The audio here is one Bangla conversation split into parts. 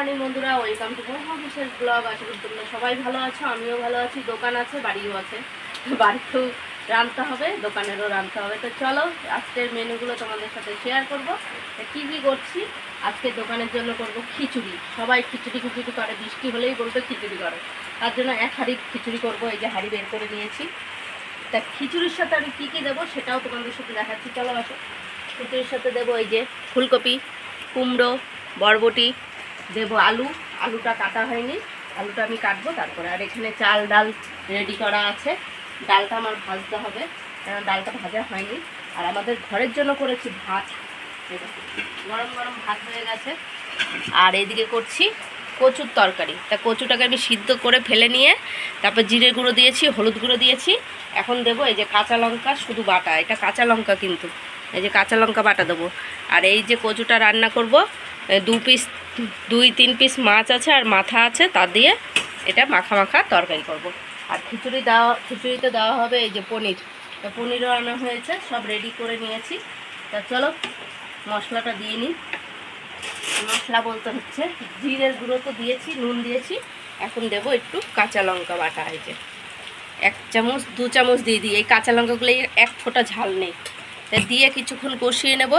মর্নিং বন্ধুরা, ওয়েলকাম টু মোর বিশেষ ব্লগ। আশা করি তোমরা সবাই ভালো আছো, আমিও ভালো আছি। দোকান আছে, বাড়িও আছে, বাড়িতেও রাঁধতে হবে, দোকানেরও রাঁধতে হবে। তো চলো আজকের মেনুগুলো তোমাদের সাথে শেয়ার করবো। কী কী করছি আজকে দোকানের জন্য করব খিচুড়ি। সবাই খিচুড়ি খিচুড়ি করে, বৃষ্টি হলেই বলবে খিচুড়ি করে, তার জন্য এক হাঁড়ি খিচুড়ি করব। এই যে হাঁড়ি বের করে নিয়েছি। তা খিচুড়ির সাথে আমি কী কী দেবো সেটাও তোমাদের সাথে দেখাচ্ছি, চলো আসো। খিচুড়ির সাথে দেবো এই যে ফুলকপি, কুমড়ো, বরবটি, দেবো আলু। আলুটা কাটা হয়নি, আলুটা আমি কাটবো তারপরে। আর এখানে চাল ডাল রেডি করা আছে, ডালটা আমার ভাজতে হবে, কারণ ডালটা ভাজা হয়নি। আর আমাদের ঘরের জন্য করেছি ভাত, গরম গরম ভাত হয়ে গেছে। আর এইদিকে করছি কচুর তরকারি। তা কচুটাকে আমি সিদ্ধ করে ফেলে নিয়ে তারপর জিরে গুঁড়ো দিয়েছি, হলুদ গুঁড়ো দিয়েছি। এখন দেবো এই যে কাঁচা লঙ্কা, শুধু বাটা, এটা কাঁচা লঙ্কা কিন্তু, এই যে কাঁচা লঙ্কা বাটা দেবো। আর এই যে কচুটা রান্না করব, 2-3 পিস মাছ আছে আর মাথা আছে, তা দিয়ে এটা মাখা মাখা তরকারি করব। আর খিচুড়িতে দেওয়া হবে এই যে পনির। তা পনিরও আনা হয়েছে, সব রেডি করে নিয়েছি। তা চলো মশলাটা দিয়ে নিই। মশলা বলতে হচ্ছে জিরের গুঁড়ো তো দিয়েছি, নুন দিয়েছি। এখন দেবো একটু কাঁচা লঙ্কা বাটা, এই যে 1 চামচ 2 চামচ দিয়ে দিই। এই কাঁচা লঙ্কাগুলো এক ফোঁটা ঝাল নেই, দিয়ে কিছুক্ষণ কষিয়ে নেব।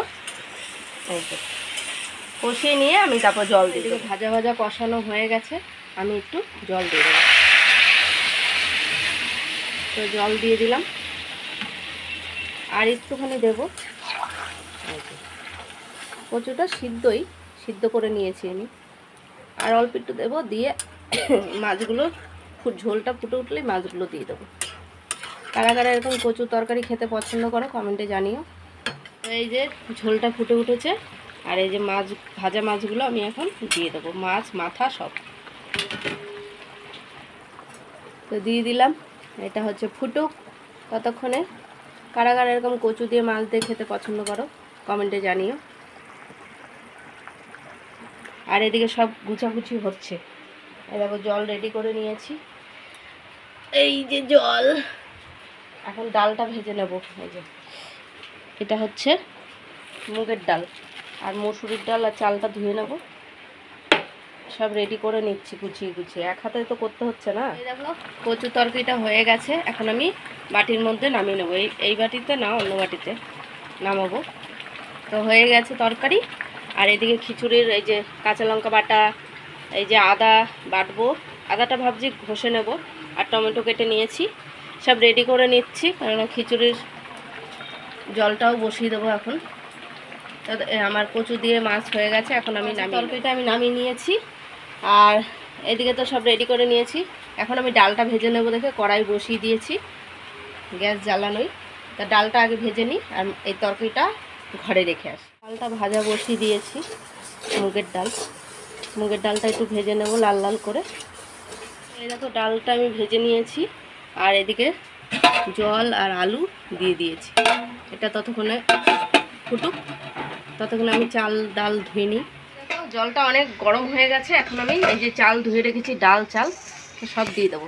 কষিয়ে নিয়ে আমি তারপর জল দিয়ে দেবো। ভাজা ভাজা কষানো হয়ে গেছে, আমি একটু জল দিয়ে দেবো। তো জল দিয়ে দিলাম, আর একটুখানি দেবো। কচুটা সিদ্ধ করে নিয়েছি আমি, আর অল্প একটু দেবো। দিয়ে মাছগুলো ঝোলটা ফুটে উঠলেই মাছগুলো দিয়ে দেবো। কারা কারা এরকম কচু তরকারি খেতে পছন্দ করো কমেন্টে জানিও। এই যে ঝোলটা ফুটে উঠেছে, আর এই যে ভাজা মাছগুলো আমি এখন দিয়ে দেবো, মাছ মাথা সব তো দিয়ে দিলাম। এটা হচ্ছে ফুটুক ততক্ষণে। কারা কারা এরকম কচু দিয়ে মাছ দিয়ে খেতে পছন্দ করো কমেন্টে জানিও। আর এদিকে সব গুছাগুছি হচ্ছে। এবার জল রেডি করে নিয়েছি, এই যে জল। এখন ডালটা ভেজে নেব। এই যে এটা হচ্ছে মুগের ডাল, আর মসুরির ডাল আর চালটা ধুয়ে নেব। সব রেডি করে নিচ্ছি গুছিয়ে গুছিয়ে, এক হাতে তো করতে হচ্ছে না। এই দেখো কচু তরকারিটা হয়ে গেছে, এখন আমি বাটির মধ্যে নামিয়ে নেবো। এই বাটিতে না, অন্য বাটিতে নামাবো। তো হয়ে গেছে তরকারি। আর এদিকে খিচুড়ির এই যে কাঁচা লঙ্কা বাটা, এই যে আদা বাটবো, আদাটা ভাবছি ঘষে নেব। আর টমেটো কেটে নিয়েছি, সব রেডি করে নিচ্ছি, কারণ খিচুড়ির জলটাও বসিয়ে দেবো এখন। আমার কচু দিয়ে মাছ হয়ে গেছে, এখন আমি তরকারিটা আমি নামিয়ে নিয়েছি। আর এদিকে তো সব রেডি করে নিয়েছি, এখন আমি ডালটা ভেজে নেব। দেখে কড়াই বসিয়ে দিয়েছি, গ্যাস জ্বালানোই। তা ডালটা আগে ভেজে নিই, আর এই তরকারিটা ঘরে রেখে আসি। ডালটা ভাজা বসিয়ে দিয়েছি, মুগের ডালটা একটু ভেজে নেব লাল লাল করে। এই দেখো ডালটা আমি ভেজে নিয়েছি, আর এদিকে জল আর আলু দিয়ে দিয়েছি। এটা ততক্ষণে ফুটুক, ততক্ষণে আমি চাল ডাল ধুয়ে নিই। দেখো জলটা অনেক গরম হয়ে গেছে, এখন আমি এই যে চাল ধুয়ে রেখেছি, ডাল চাল সব দিয়ে দেবো।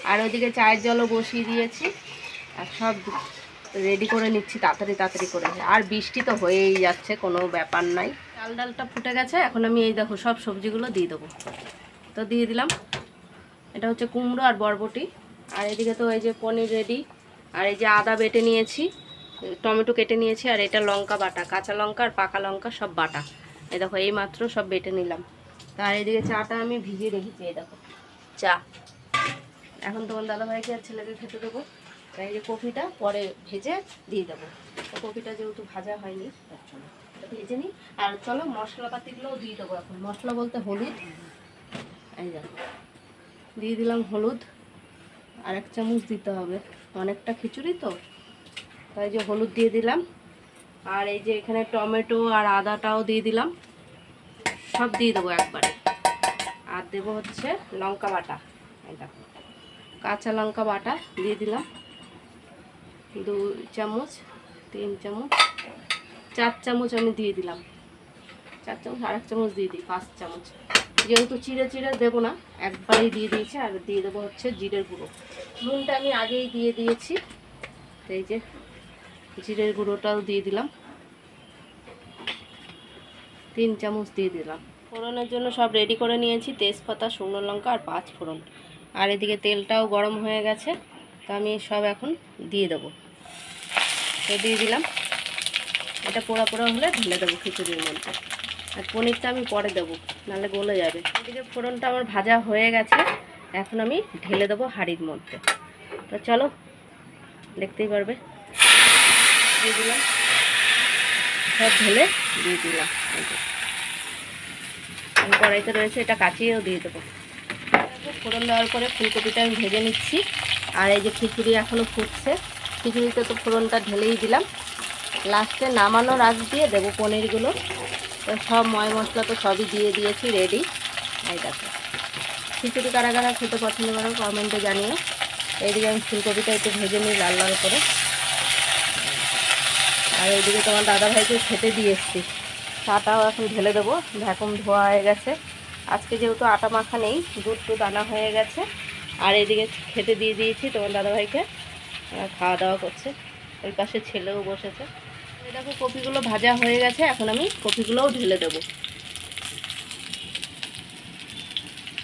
আর ওইদিকে চায়ের জলও বসিয়ে দিয়েছি, আর সব রেডি করে নিচ্ছি তাড়াতাড়ি করে। আর বৃষ্টি তো হয়েই যাচ্ছে, কোনো ব্যাপার নাই। চাল ডালটা ফুটে গেছে, এখন আমি এই দেখো সব সবজিগুলো দিয়ে দেবো। তো দিয়ে দিলাম। এটা হচ্ছে কুমড়ো আর বরবটি, আর এদিকে তো এই যে পনির রেডি। আর এই যে আদা বেটে নিয়েছি, টমেটো কেটে নিয়েছি, আর এটা লঙ্কা বাটা, কাঁচা লঙ্কা আর পাকা লঙ্কা সব বাটা। এই দেখো এই মাত্র সব বেটে নিলাম। আর এদিকে চাটা আমি ভিজিয়ে রেখেছি, এই দেখো চা। এখন তোমার দাদাভাইকে আর ছেলেকে খেতে দেবো। তাই এই যে কফিটা পরে ভেজে দিয়ে দেবো। তো কফিটা যেহেতু ভাজা হয়নি তার জন্য ভেজে নিই। আর চলো মশলাপাতিগুলোও দিয়ে দেবো এখন। মশলা বলতে হলুদ, এই দেখো দিয়ে দিলাম হলুদ, আর 1 চামচ দিতে হবে, অনেকটা খিচুড়ি তো, তাই যে হলুদ দিয়ে দিলাম। আর এই যে এখানে টমেটো আর আদাটাও দিয়ে দিলাম, সব দিয়ে দেবো একবারে। আর দেবো হচ্ছে লঙ্কা বাটা, এই দেখো কাঁচা লঙ্কা বাটা দিয়ে দিলাম 2 চামচ, 3 চামচ, 4 চামচ আমি দিয়ে দিলাম। 4 চামচ, আর 1 চামচ দিয়ে দিই, 5 চামচ। যেহেতু চিড়ে চিড়ে দেবো না, একবারেই দিয়ে দিয়েছি। আর দিয়ে দেবো হচ্ছে জিরের গুঁড়ো। নুনটা আমি আগেই দিয়ে দিয়েছি, এই যে জিরের গুঁড়োটাও দিয়ে দিলাম, 3 চামচ দিয়ে দিলাম। ফোড়নের জন্য সব রেডি করে নিয়েছি, তেজপাতা, শুকনো লঙ্কা আর 5 ফোড়ন। আর এদিকে তেলটাও গরম হয়ে গেছে, তো আমি সব এখন দিয়ে দেবো। তো দিয়ে দিলাম। এটা পোড়া পোড়া হলে ঢেলে দেবো খিচুড়ির মধ্যে। আর পনিরটা আমি পরে দেবো, নাহলে গলে যাবে। এদিকে ফোড়নটা আমার ভাজা হয়ে গেছে, এখন আমি ঢেলে দেবো হাঁড়ির মধ্যে। তো চলো, দেখতেই পারবে। দিয়ে দিলাম, সব ঢেলে দিয়ে দিলাম। কড়াইতে রয়েছে, এটা কাচিয়েও দিয়ে দেবো। ফোড়ন দেওয়ার পরে ফুলকপিটা আমি ভেজে নিচ্ছি। আর এই যে খিচুড়ি এখনও ফুটছে, খিচুড়িতে তো ফোড়নটা ঢেলেই দিলাম। লাস্টে নামানোর আগ দিয়ে দেবো পনিরগুলো। তো সব ময় মশলা তো সবই দিয়ে দিয়েছি, রেডি। এই দেখো, খিচুড়ি কারা কারা খেতে পছন্দ করো কমেন্টে জানিও। এইদিকে আমি ফুলকপিটা একটু ভেজে নিই লাল লাল করে। আর এইদিকে তোমার দাদাভাইকে খেতে দিয়ে এসছি। চাটাও এখন ঢেলে দেবো, ভ্যাকুম ধোয়া হয়ে গেছে। আজকে যেহেতু আটা মাখা নেই, দুধ টুধ আনা হয়ে গেছে। আর এইদিকে খেতে দিয়ে দিয়েছি তোমার দাদাভাইকে, খাওয়া দাওয়া করছে। ওই পাশে ছেলেও বসেছে। এই দেখো কপিগুলো ভাজা হয়ে গেছে, এখন আমি কপিগুলোও ঢেলে দেবো।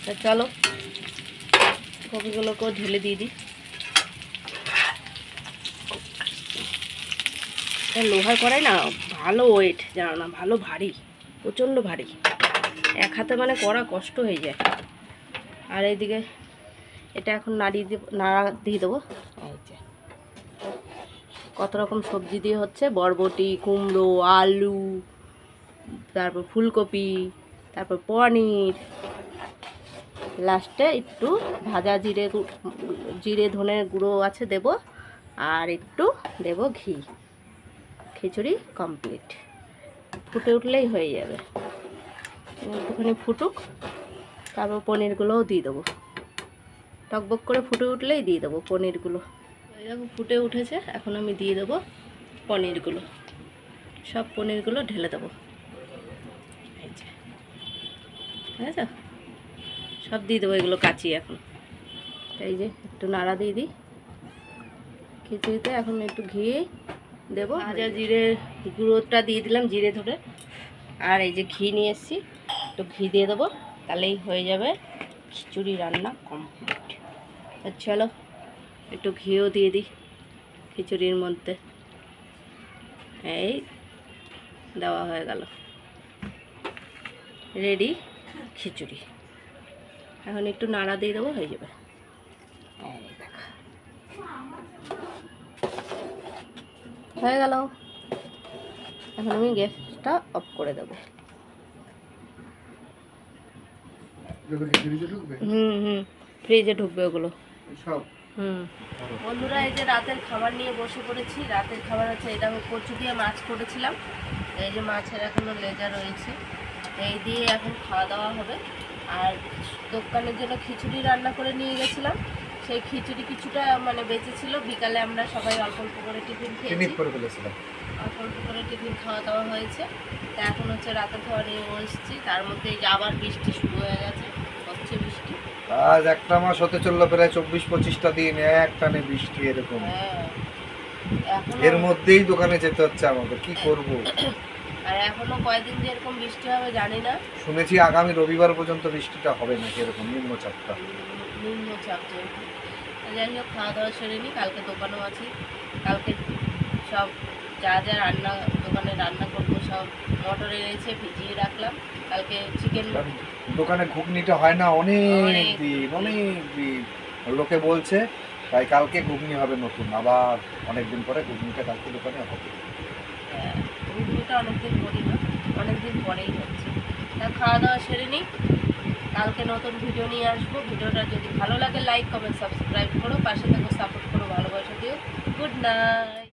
তা চলো, কপিগুলোকেও ঢেলে দিয়ে দিই। লোহার কড়াই না, ভালো ওয়েট, জানো না, ভালো ভারী, প্রচণ্ড ভারী। এক হাতে মানে করা কষ্ট হয়ে যায়। আর এইদিকে এটা এখন নাড়া দিয়ে দেবো। কত রকম সবজি দিয়ে হচ্ছে, বরবটি, কুমড়ো, আলু, তারপর ফুলকপি, তারপর পনির। লাস্টে একটু ভাজা জিরে ধনের গুঁড়ো আছে দেব, আর একটু দেব ঘি। খিচুড়ি কমপ্লিট। ফুটে উঠলেই হয়ে যাবে। একটুখানি ফুটুক, তারপর পনিরগুলোও দিয়ে দেবো। টকবক করে ফুটে উঠলেই দিয়ে দেবো পনিরগুলো। এরকম ফুটে উঠেছে, এখন আমি দিয়ে দেবো পনিরগুলো। সব পনিরগুলো ঢেলে দেবো। ঠিক আছে, সব দিয়ে দেবো, এগুলো কাচি এখন। এই যে একটু নাড়া দিয়ে দিই খিচুড়িতে। এখন একটু ঘি দেবো, ভাজা জিরে গুঁড়োটা দিয়ে দিলাম, জিরে ধরে। আর এই যে ঘি নিয়ে এসেছি, একটু ঘি দিয়ে দেবো, তাহলেই হয়ে যাবে খিচুড়ি রান্না কমপ্লিট। চলো, একটু ঘিও দিয়ে দিই খিচুড়ির মধ্যে। এই দেওয়া হয়ে গেল, রেডি খিচুড়ি। এখন একটু নাড়া দিয়ে দেবো, হয়ে যাবে। হয়ে গেল। এখন আমি গ্যাসটা অফ করে দেবো। ফ্রিজে ঢুকবে ওগুলো সব। বন্ধুরা, এই যে রাতের খাবার নিয়ে বসে পড়েছি। রাতের খাবার হচ্ছে, এটা আমি কচু দিয়ে মাছ করেছিলাম। এই যে মাছের এখনো লেজা রয়েছে, এই দিয়ে এখন খাওয়া দাওয়া হবে। আর দোকানের জন্য খিচুড়ি রান্না করে নিয়ে গেছিলাম, সেই খিচুড়ি কিছুটা মানে বেঁচে ছিল। বিকালে আমরা সবাই অল্প অল্প করে টিফিন খেয়েছি, অল্প অল্প করে টিফিন খাওয়া দাওয়া হয়েছে। তা এখন হচ্ছে রাতের খাবার নিয়ে বসছি। তার মধ্যে এই যে আবার বৃষ্টি শুরু হয়ে গেছে, হচ্ছে বৃষ্টি। আজ একটা মাস হতে চললো, প্রায় 24-25টা দিন একটানে বৃষ্টি এরকম। এর মধ্যেই দোকানে যেতে হচ্ছে আমাদের, কি করব। আর এখনো কয়দিন যে এরকম বৃষ্টি হবে জানি না। শুনেছি আগামী রবিবার পর্যন্ত বৃষ্টিটা হবে না, এরকম নিম্নচাপ চলছে। যাই হোক, খাওয়া দাওয়া সেরে নিই, কালকে দোকানেও আছি। কালকে সব যা যা দোকানে রান্না করবো সব মটর এনেছে, ভিজিয়ে রাখলাম। কালকে চিকেন, দোকানে ঘুগনিটা হয় না অনেক দিন লোকে বলছে, তাই কালকে ঘুগনি হবে নতুন। আবার অনেকদিন পরে ঘুগনিটা কালকে দোকানে হবে। ঘুগনিটা অনেকদিন করি না, অনেকদিন পরেই হচ্ছে। তা খাওয়া দাওয়া সেরে নিই, কালকে নতুন ভিডিও নিয়ে আসবো। ভিডিওটা যদি ভালো লাগে লাইক কমেন্ট সাবস্ক্রাইব করো, পাশে থেকে সাপোর্ট করো, ভালোবাসা দিও। Good night.